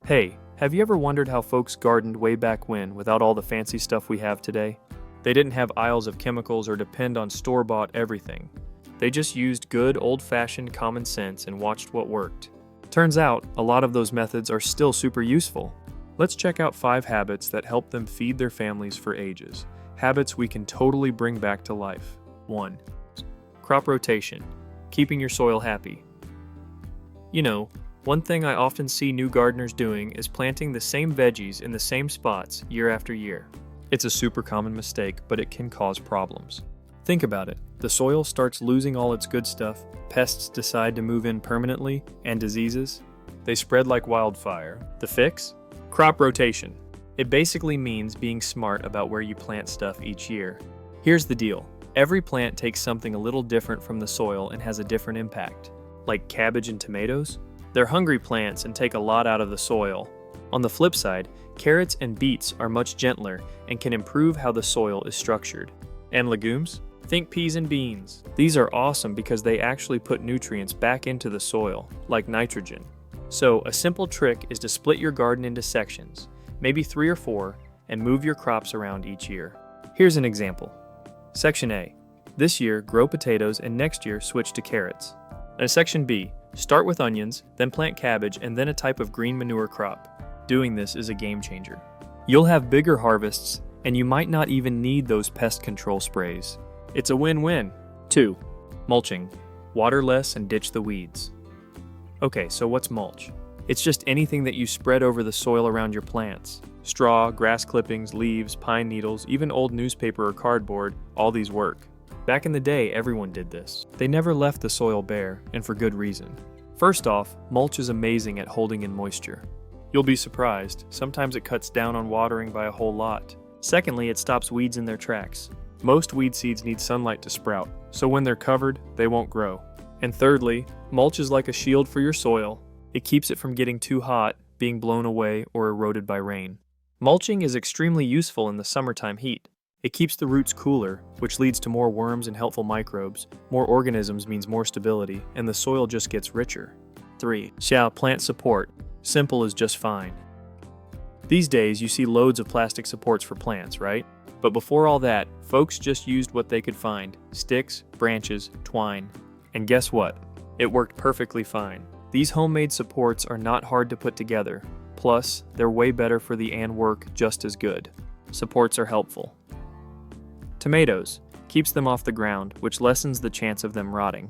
Hey, have you ever wondered how folks gardened way back when without all the fancy stuff we have today? They didn't have aisles of chemicals or depend on store-bought everything. They just used good old-fashioned common sense and watched what worked. Turns out, a lot of those methods are still super useful. Let's check out 5 habits that help them feed their families for ages. Habits we can totally bring back to life. 1. Crop rotation. Keeping your soil happy. You know, one thing I often see new gardeners doing is planting the same veggies in the same spots year after year. It's a super common mistake, but it can cause problems. Think about it. The soil starts losing all its good stuff, pests decide to move in permanently, and diseases, they spread like wildfire. The fix? Crop rotation. It basically means being smart about where you plant stuff each year. Here's the deal. Every plant takes something a little different from the soil and has a different impact. Like cabbage and tomatoes? They're hungry plants and take a lot out of the soil. On the flip side, carrots and beets are much gentler and can improve how the soil is structured. And legumes? Think peas and beans. These are awesome because they actually put nutrients back into the soil, like nitrogen. So, a simple trick is to split your garden into sections, maybe 3 or 4, and move your crops around each year. Here's an example. Section A. This year, grow potatoes and next year switch to carrots. And Section B. Start with onions, then plant cabbage and then a type of green manure crop. Doing this is a game changer. You'll have bigger harvests, and you might not even need those pest control sprays. It's a win-win. 2. Mulching. Water less and ditch the weeds. Okay, so what's mulch? It's just anything that you spread over the soil around your plants. Straw, grass clippings, leaves, pine needles, even old newspaper or cardboard, all these work. Back in the day, everyone did this. They never left the soil bare, and for good reason. First off, mulch is amazing at holding in moisture. You'll be surprised, sometimes it cuts down on watering by a whole lot. Secondly, it stops weeds in their tracks. Most weed seeds need sunlight to sprout, so when they're covered, they won't grow. And thirdly, mulch is like a shield for your soil. It keeps it from getting too hot, being blown away, or eroded by rain. Mulching is extremely useful in the summertime heat. It keeps the roots cooler, which leads to more worms and helpful microbes. More organisms means more stability, and the soil just gets richer. 3. Plant support. Simple is just fine. These days, you see loads of plastic supports for plants, right? But before all that, folks just used what they could find. Sticks, branches, twine. And guess what? It worked perfectly fine. These homemade supports are not hard to put together. Plus, they're way better for the and work just as good. Supports are helpful. Tomatoes. Keeps them off the ground, which lessens the chance of them rotting.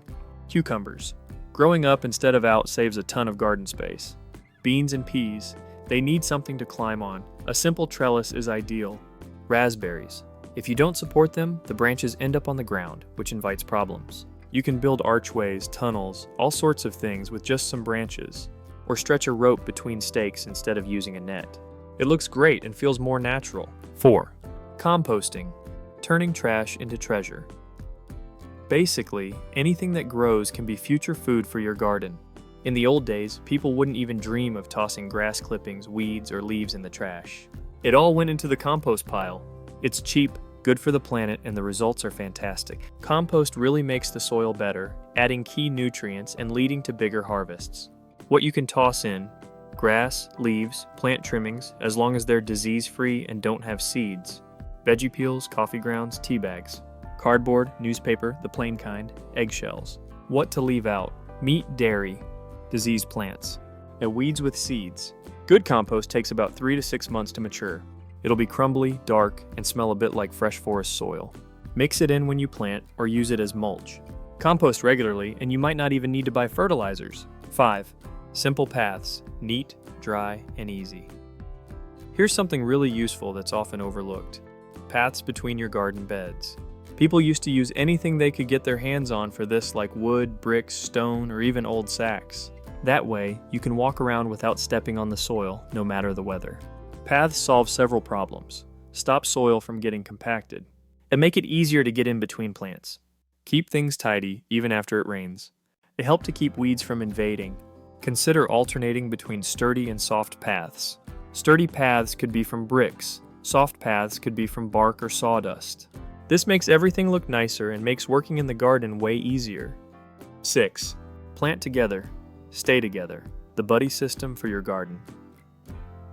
Cucumbers. Growing up instead of out saves a ton of garden space. Beans and peas. They need something to climb on. A simple trellis is ideal. Raspberries. If you don't support them, the branches end up on the ground, which invites problems. You can build archways, tunnels, all sorts of things with just some branches, or stretch a rope between stakes instead of using a net. It looks great and feels more natural. 4. Composting. Turning trash into treasure. Basically, anything that grows can be future food for your garden. In the old days, people wouldn't even dream of tossing grass clippings, weeds, or leaves in the trash. It all went into the compost pile. It's cheap, good for the planet, and the results are fantastic. Compost really makes the soil better, adding key nutrients and leading to bigger harvests. What you can toss in: grass, leaves, plant trimmings, as long as they're disease-free and don't have seeds. Veggie peels, coffee grounds, tea bags. Cardboard, newspaper, the plain kind, eggshells. What to leave out: meat, dairy, diseased plants, and weeds with seeds. Good compost takes about 3 to 6 months to mature. It'll be crumbly, dark, and smell a bit like fresh forest soil. Mix it in when you plant or use it as mulch. Compost regularly, and you might not even need to buy fertilizers. 5. Simple paths. Neat, dry, and easy. Here's something really useful that's often overlooked. Paths between your garden beds. People used to use anything they could get their hands on for this, like wood, bricks, stone, or even old sacks. That way, you can walk around without stepping on the soil, no matter the weather. Paths solve several problems. Stop soil from getting compacted, and make it easier to get in between plants. Keep things tidy, even after it rains. They help to keep weeds from invading. Consider alternating between sturdy and soft paths. Sturdy paths could be from bricks. Soft paths could be from bark or sawdust. This makes everything look nicer and makes working in the garden way easier. 6. Plant together. Stay together. The buddy system for your garden.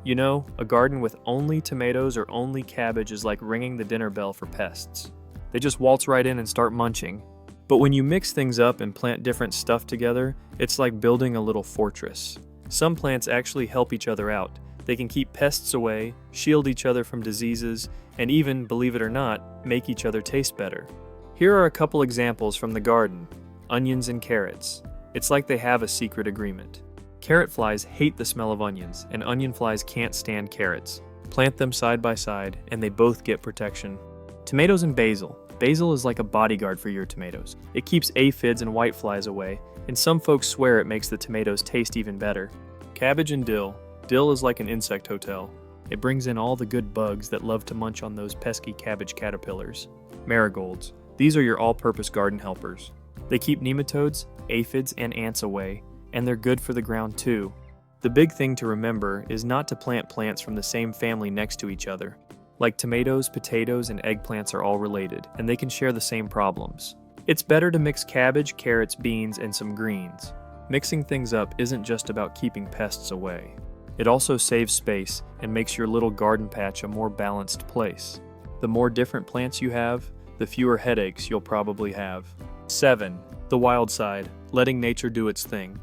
You know, a garden with only tomatoes or only cabbage is like ringing the dinner bell for pests. They just waltz right in and start munching. But when you mix things up and plant different stuff together, it's like building a little fortress. Some plants actually help each other out. They can keep pests away, shield each other from diseases, and even, believe it or not, make each other taste better. Here are a couple examples from the garden. Onions and carrots. It's like they have a secret agreement. Carrot flies hate the smell of onions, and onion flies can't stand carrots. Plant them side by side, and they both get protection. Tomatoes and basil. Basil is like a bodyguard for your tomatoes. It keeps aphids and whiteflies away, and some folks swear it makes the tomatoes taste even better. Cabbage and dill. Dill is like an insect hotel. It brings in all the good bugs that love to munch on those pesky cabbage caterpillars. Marigolds. These are your all-purpose garden helpers. They keep nematodes, aphids, and ants away, and they're good for the ground too. The big thing to remember is not to plant plants from the same family next to each other. Like tomatoes, potatoes, and eggplants are all related, and they can share the same problems. It's better to mix cabbage, carrots, beans, and some greens. Mixing things up isn't just about keeping pests away. It also saves space and makes your little garden patch a more balanced place. The more different plants you have, the fewer headaches you'll probably have. 7. The wild side, letting nature do its thing.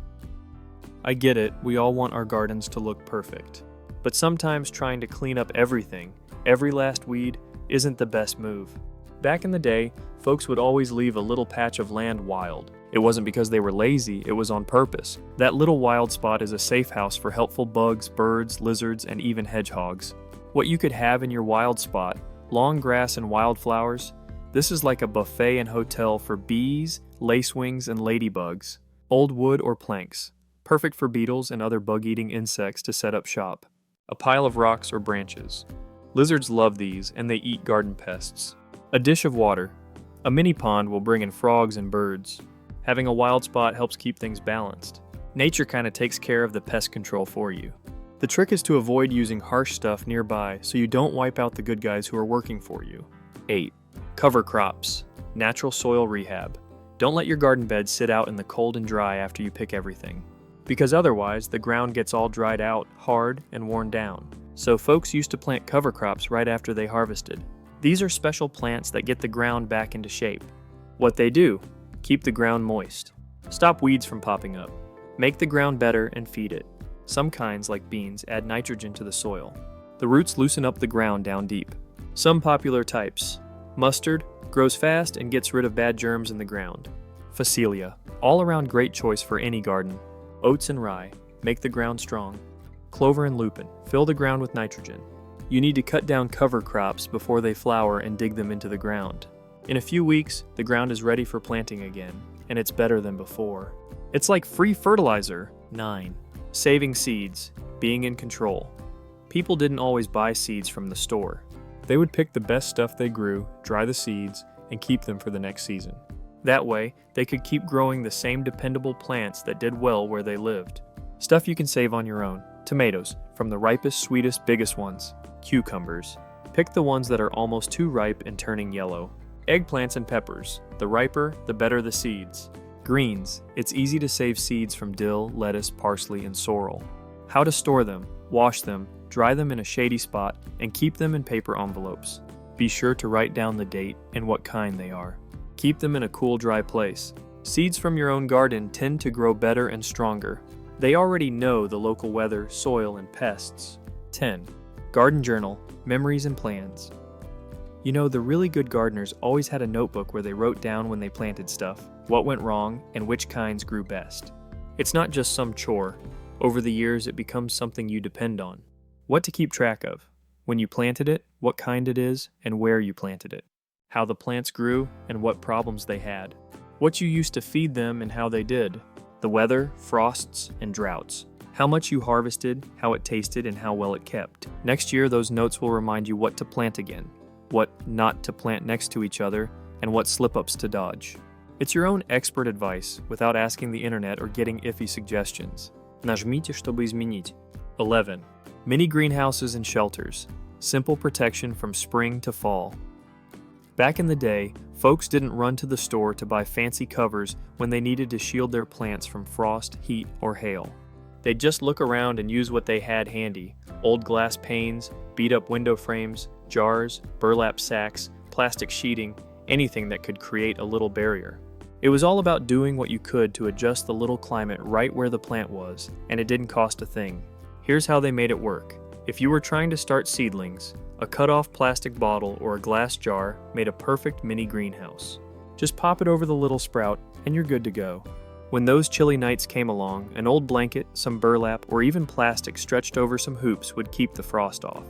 I get it, we all want our gardens to look perfect. But sometimes trying to clean up everything, every last weed, isn't the best move. Back in the day, folks would always leave a little patch of land wild. It wasn't because they were lazy, it was on purpose. That little wild spot is a safe house for helpful bugs, birds, lizards, and even hedgehogs. What you could have in your wild spot, long grass and wildflowers, this is like a buffet and hotel for bees, lacewings, and ladybugs. Old wood or planks, perfect for beetles and other bug-eating insects to set up shop. A pile of rocks or branches. Lizards love these, and they eat garden pests. A dish of water. A mini pond will bring in frogs and birds. Having a wild spot helps keep things balanced. Nature kind of takes care of the pest control for you. The trick is to avoid using harsh stuff nearby so you don't wipe out the good guys who are working for you. 8. Cover crops. Natural soil rehab. Don't let your garden bed sit out in the cold and dry after you pick everything. Because otherwise, the ground gets all dried out, hard, and worn down. So folks used to plant cover crops right after they harvested. These are special plants that get the ground back into shape. What they do? Keep the ground moist. Stop weeds from popping up. Make the ground better and feed it. Some kinds, like beans, add nitrogen to the soil. The roots loosen up the ground down deep. Some popular types. Mustard grows fast and gets rid of bad germs in the ground. Phacelia, all around great choice for any garden. Oats and rye, make the ground strong. Clover and lupin, fill the ground with nitrogen. You need to cut down cover crops before they flower and dig them into the ground. In a few weeks, the ground is ready for planting again, and it's better than before. It's like free fertilizer. 9. Saving seeds, being in control. People didn't always buy seeds from the store. They would pick the best stuff they grew, dry the seeds, and keep them for the next season. That way, they could keep growing the same dependable plants that did well where they lived. Stuff you can save on your own. Tomatoes, from the ripest, sweetest, biggest ones. Cucumbers. Pick the ones that are almost too ripe and turning yellow. Eggplants and peppers. The riper, the better the seeds. Greens. It's easy to save seeds from dill, lettuce, parsley, and sorrel. How to store them, wash them, dry them in a shady spot, and keep them in paper envelopes. Be sure to write down the date and what kind they are. Keep them in a cool, dry place. Seeds from your own garden tend to grow better and stronger. They already know the local weather, soil, and pests. 10. Garden journal, memories and plans. You know, the really good gardeners always had a notebook where they wrote down when they planted stuff, what went wrong, and which kinds grew best. It's not just some chore. Over the years, it becomes something you depend on. What to keep track of. When you planted it, what kind it is, and where you planted it. How the plants grew, and what problems they had. What you used to feed them and how they did. The weather, frosts, and droughts. How much you harvested, how it tasted, and how well it kept. Next year, those notes will remind you what to plant again, what not to plant next to each other, and what slip-ups to dodge. It's your own expert advice without asking the internet or getting iffy suggestions. Нажмите, чтобы изменить. 11. Mini greenhouses and shelters. Simple protection from spring to fall. Back in the day, folks didn't run to the store to buy fancy covers when they needed to shield their plants from frost, heat, or hail. They'd just look around and use what they had handy: old glass panes, beat-up window frames, jars, burlap sacks, plastic sheeting, anything that could create a little barrier. It was all about doing what you could to adjust the little climate right where the plant was, and it didn't cost a thing. Here's how they made it work. If you were trying to start seedlings, a cut-off plastic bottle or a glass jar made a perfect mini greenhouse. Just pop it over the little sprout, and you're good to go. When those chilly nights came along, an old blanket, some burlap, or even plastic stretched over some hoops would keep the frost off.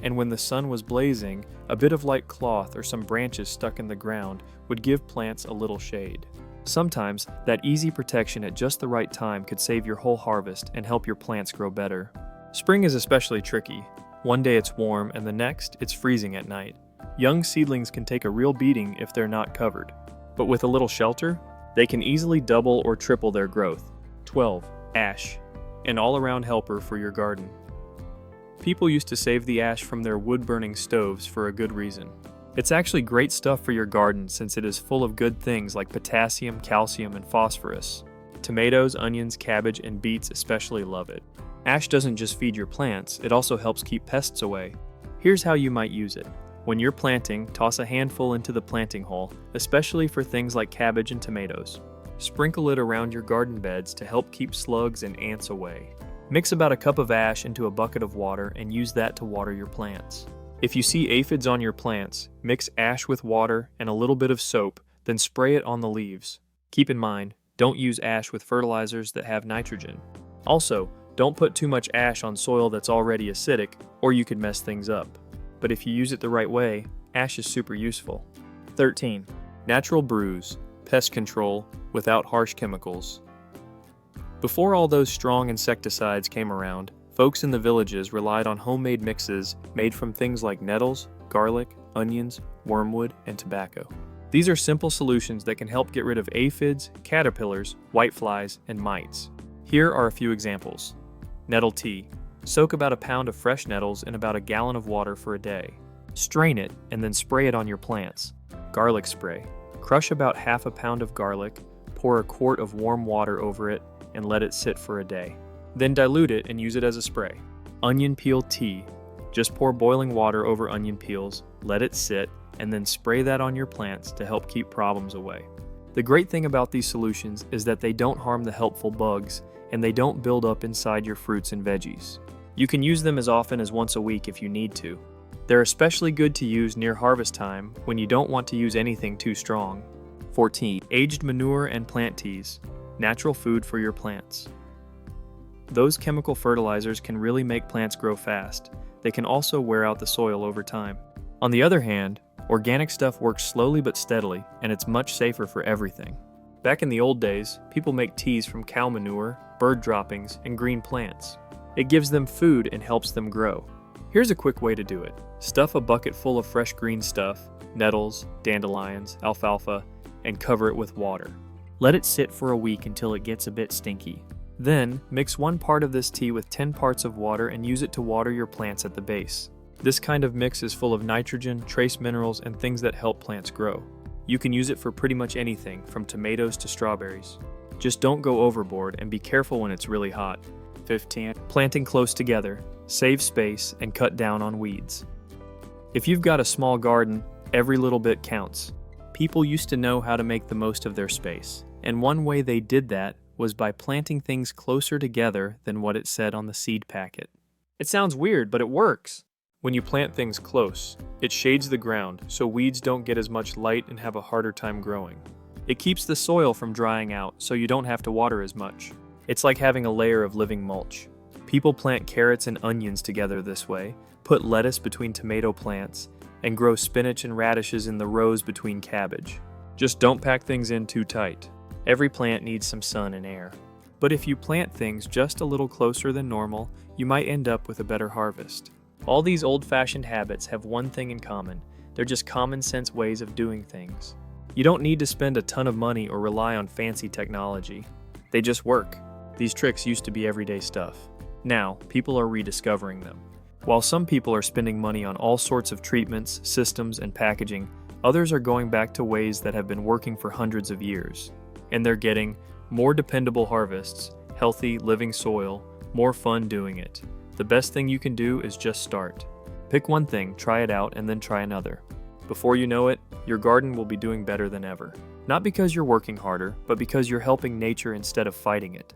And when the sun was blazing, a bit of light cloth or some branches stuck in the ground would give plants a little shade. Sometimes, that easy protection at just the right time could save your whole harvest and help your plants grow better. Spring is especially tricky. One day it's warm and the next it's freezing at night. Young seedlings can take a real beating if they're not covered. But with a little shelter, they can easily double or triple their growth. 12. Ash, an all-around helper for your garden. People used to save the ash from their wood-burning stoves for a good reason. It's actually great stuff for your garden since it is full of good things like potassium, calcium, and phosphorus. Tomatoes, onions, cabbage, and beets especially love it. Ash doesn't just feed your plants, it also helps keep pests away. Here's how you might use it. When you're planting, toss a handful into the planting hole, especially for things like cabbage and tomatoes. Sprinkle it around your garden beds to help keep slugs and ants away. Mix about a cup of ash into a bucket of water and use that to water your plants. If you see aphids on your plants, mix ash with water and a little bit of soap, then spray it on the leaves. Keep in mind, don't use ash with fertilizers that have nitrogen. Also, don't put too much ash on soil that's already acidic, or you could mess things up. But if you use it the right way, ash is super useful. 13. Natural brews, pest control without harsh chemicals. Before all those strong insecticides came around, folks in the villages relied on homemade mixes made from things like nettles, garlic, onions, wormwood, and tobacco. These are simple solutions that can help get rid of aphids, caterpillars, whiteflies, and mites. Here are a few examples. Nettle tea. Soak about a pound of fresh nettles in about a gallon of water for a day. Strain it and then spray it on your plants. Garlic spray. Crush about half a pound of garlic, pour a quart of warm water over it, and let it sit for a day. Then dilute it and use it as a spray. Onion peel tea. Just pour boiling water over onion peels, let it sit, and then spray that on your plants to help keep problems away. The great thing about these solutions is that they don't harm the helpful bugs, and they don't build up inside your fruits and veggies. You can use them as often as once a week if you need to. They're especially good to use near harvest time when you don't want to use anything too strong. 14. Aged manure and plant teas. Natural food for your plants. Those chemical fertilizers can really make plants grow fast. They can also wear out the soil over time. On the other hand, organic stuff works slowly but steadily, and it's much safer for everything. Back in the old days, people make teas from cow manure, bird droppings, and green plants. It gives them food and helps them grow. Here's a quick way to do it. Stuff a bucket full of fresh green stuff, nettles, dandelions, alfalfa, and cover it with water. Let it sit for a week until it gets a bit stinky. Then, mix 1 part of this tea with 10 parts of water and use it to water your plants at the base. This kind of mix is full of nitrogen, trace minerals, and things that help plants grow. You can use it for pretty much anything, from tomatoes to strawberries. Just don't go overboard and be careful when it's really hot. 15. Planting close together. Save space and cut down on weeds. If you've got a small garden, every little bit counts. People used to know how to make the most of their space, and one way they did that was by planting things closer together than what it said on the seed packet. It sounds weird, but it works. When you plant things close, it shades the ground so weeds don't get as much light and have a harder time growing. It keeps the soil from drying out so you don't have to water as much. It's like having a layer of living mulch. People plant carrots and onions together this way, put lettuce between tomato plants, and grow spinach and radishes in the rows between cabbage. Just don't pack things in too tight. Every plant needs some sun and air. But if you plant things just a little closer than normal, you might end up with a better harvest. All these old-fashioned habits have one thing in common. They're just common-sense ways of doing things. You don't need to spend a ton of money or rely on fancy technology. They just work. These tricks used to be everyday stuff. Now, people are rediscovering them. While some people are spending money on all sorts of treatments, systems, and packaging, others are going back to ways that have been working for hundreds of years. And they're getting more dependable harvests, healthy, living soil, more fun doing it. The best thing you can do is just start. Pick one thing, try it out, and then try another. Before you know it, your garden will be doing better than ever. Not because you're working harder, but because you're helping nature instead of fighting it.